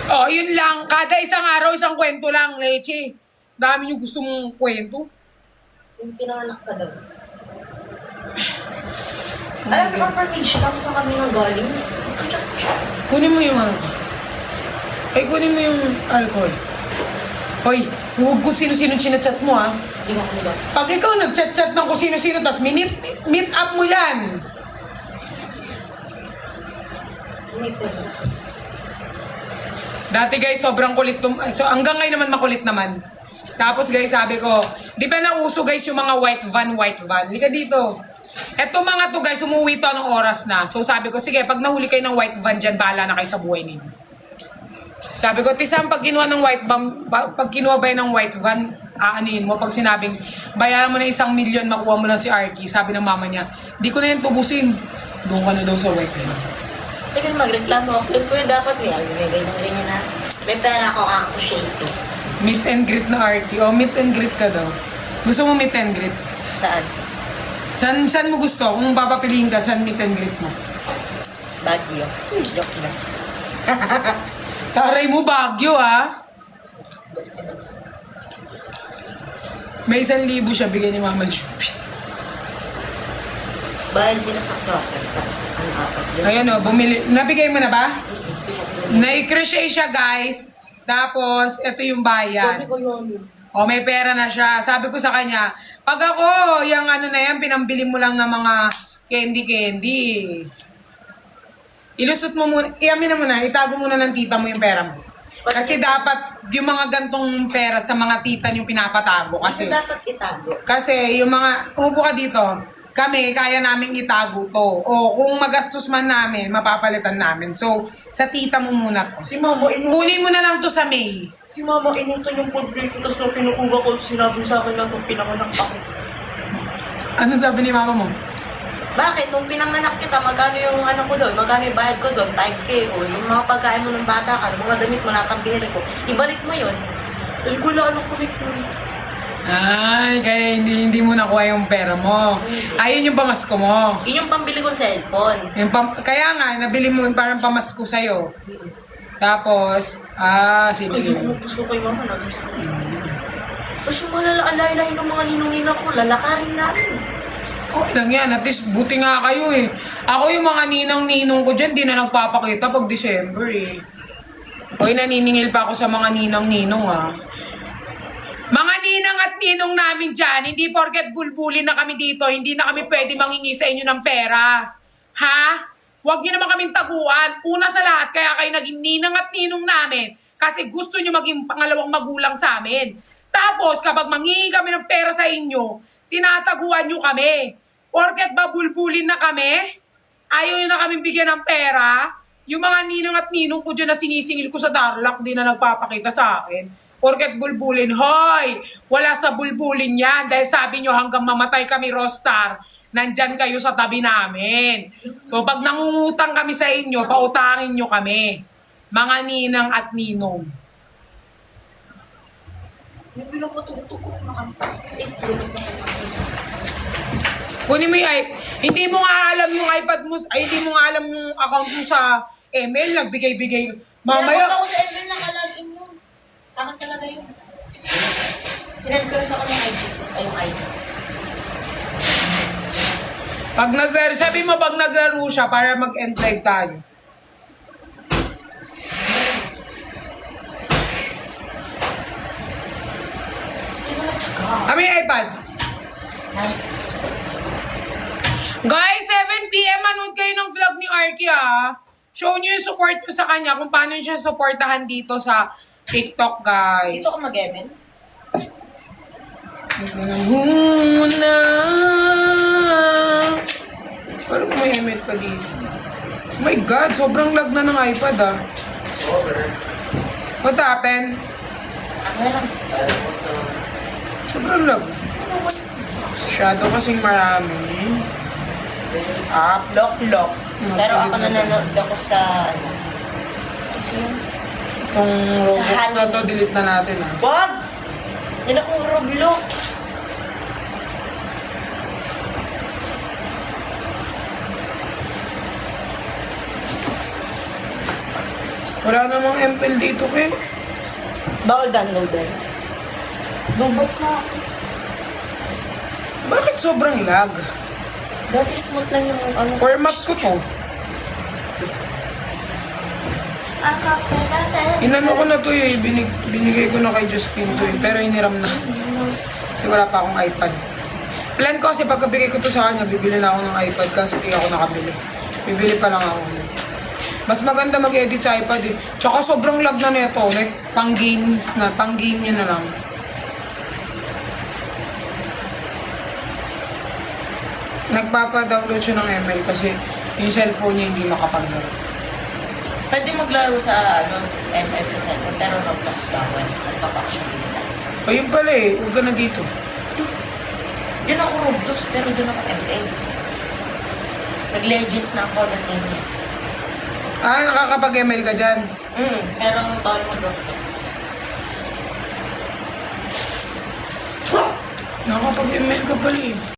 Oh, yun lang. Kada isang araw, isang kwento lang, Leche. Dami nyo gusto mong kwento. Yung pinanganak ka daw. Alam mo, pag-page lang sa kanina galing. Kachat ko siya. Kunin mo yung ano. Ay, kunin mo yung alcohol. Hoy, huwag kung sino-sino chinachat mo, ha? Hindi mo ako nilabas. Pag ikaw nag-chat-chat ng kung sino-sino, tapos meet up mo yan. May pwede. Dati guys, sobrang kulit. So hanggang ngayon naman makulit naman. Tapos guys, sabi ko, di ba nauso guys yung mga white van. Lika dito. Eto mga to guys, umuwi to ng oras na. So sabi ko, sige, pag nahuli kayo ng white van dyan, bahala na kayo sa buhay ninyo. Sabi ko, Tisam, pag kinuha ng white van, pag kinuha ba ng white van, aanin mo, pag sinabing, bayaran mo na 1 million, makuha mo lang si Arky. Sabi ng mama niya, di ko na yan tubusin. Doon ka na daw sa white van. Pwede magreklamo ako. Alam ko yung dapat may ganyan na. May pera ako, ako shake. Meet and greet na Arky. O, meet and greet ka daw. Gusto mo meet and greet? Saan? Saan mo gusto? Kung papapiliin ka, saan meet and greet mo? Baguio. Joke lang. Taray mo, Baguio, ha? May 1,000 siya, bigay ni Mama Shupi. Bayad nila sa proper. Ang apat yun. Ayan o, bumili. Nabigay mo na ba? Na-crochet siya, guys. Tapos, ito yung bayad. Sabi ko yun. O, may pera na siya. Sabi ko sa kanya, pag ako, yung ano na yan, pinambili mo lang ng mga candy. Ilusot mo muna, iamin na muna, itago muna ng tita mo yung pera mo. Kasi dapat yung mga gantong pera sa mga tita yung pinapatago. Kasi Kasi, dapat itago. kasi yung mga, umupo ka dito, kami, kaya naming itago to. O kung magastos man namin, mapapalitan namin. So, sa tita mo muna to. Si Mama, Kunin mo na lang to sa May. Si Mama, inuto yung pag-break ko. Tapos nung kinukuha ko, sinabi sa akin na kung pinanganak ako. Ano sabi ni mama mo? Bakit? Nung pinanganak kita, magkano yung ano ko doon? Magkano yung bayad ko doon? 5K. O yung mga pagkain mo ng bata ka, mga damit mo na binili ko, ibalik mo yun. Dahil ko lang anong kulit mo. Ay, kaya hindi mo nakuha yung pera mo. Ayun yung pamasko mo. Yun yung pambili kong cellphone. Kaya nga, nabili mo yung parang pamasko sa'yo. Tapos, Kasi sige. kumupos ko kay Mama, naging sa kanila. Tapos yung mga alay-alay ng mga ninong-nina ko, lalakarin namin. Okay lang yan. At least, buti nga kayo eh. Ako yung mga ninang-ninong ko dyan, di na nagpapakita pag December eh. Hoy, naniningil pa ako sa mga ninang-ninong ah. Mga ninang at ninong namin dyan, hindi porket bulbulin na kami dito, hindi na kami pwede mangingi sa inyo ng pera. Ha? Huwag niyo naman kaming taguan. Una sa lahat, kaya kayo naging ninang at ninong namin kasi gusto niyo maging pangalawang magulang sa amin. Tapos, kapag mangingi kami ng pera sa inyo, tinataguan niyo kami. Porket ba bulbulin na kami? Ayaw niyo na kami bigyan ng pera? Yung mga ninang at ninong ko dyan na sinisingil ko sa Tarlac, di na nagpapakita sa akin. Porket bulbulin, hoy! Wala sa bulbulin yan. Dahil sabi nyo hanggang mamatay kami, Rostar, nandyan kayo sa tabi namin. So pag nangungutang kami sa inyo, pautangin nyo kami. Mga ninang at ninong. Yung pinapatugtog ko na kanta. Kunin mo yung iPad. Hindi mo nga alam yung iPad mo. Ay, hindi mo nga alam yung account mo sa ML. Nagbigay-bigay. Mamaya. Ako sa ML nakalagin yun. Akin talaga yun. Sinend ko sa kanya ID. Ay, yung ID. Pag sabi mo pag naglaro siya para mag-end live tayo. Sino na tsaka? Kami iPad. Nice. Guys, 7 PM, manood kayo ng vlog ni Arky ah. Show nyo yung support ko sa kanya kung paano siya supportahan dito sa TikTok, guys. Dito ko mag-Evan. Muna. Parang may helmet pa dito. Oh my God, sobrang lag na ng iPad ah. What happened? Ano lang? Sobrang lag. Shadow kasing marami. Lock. Pero ako nanonood ako sa ano. Kasi yun. Itong Sa Roblox na Halloween. to, delete na natin ah. Wag! Yan akong Roblox. Wala namang ML dito, Ke. Bawal download eh. Lubot na ako. Bakit sobrang lag? Dati smooth lang yung ano. Format ko to. Inano ko na to eh. Binigay ko na kay Justin to eh. Pero iniram na. Kasi wala pa akong iPad. Plan ko kasi pagkabigay ko to sa kanya, bibili na ako ng iPad kasi di ako nakabili. Bibili pa lang ako. Mas maganda mag-edit sa iPad eh. Tsaka sobrang lag na nito. Like, pang-game nyo na lang. Nagpapa-download siya ng ML kasi yung cellphone niya hindi makapaglaro. Pwede maglaro sa ML sa cellphone, pero Roblox bawal. Nagpapaksyon din nila. O yun pala eh, huwag ka na dito. Diyan ako Roblox, pero doon ako ML. Nag-legend na ako ng ML. Ah, nakakapag-ML ka dyan. Pero bawal mo Roblox. Nakakapag-ML ka pala eh.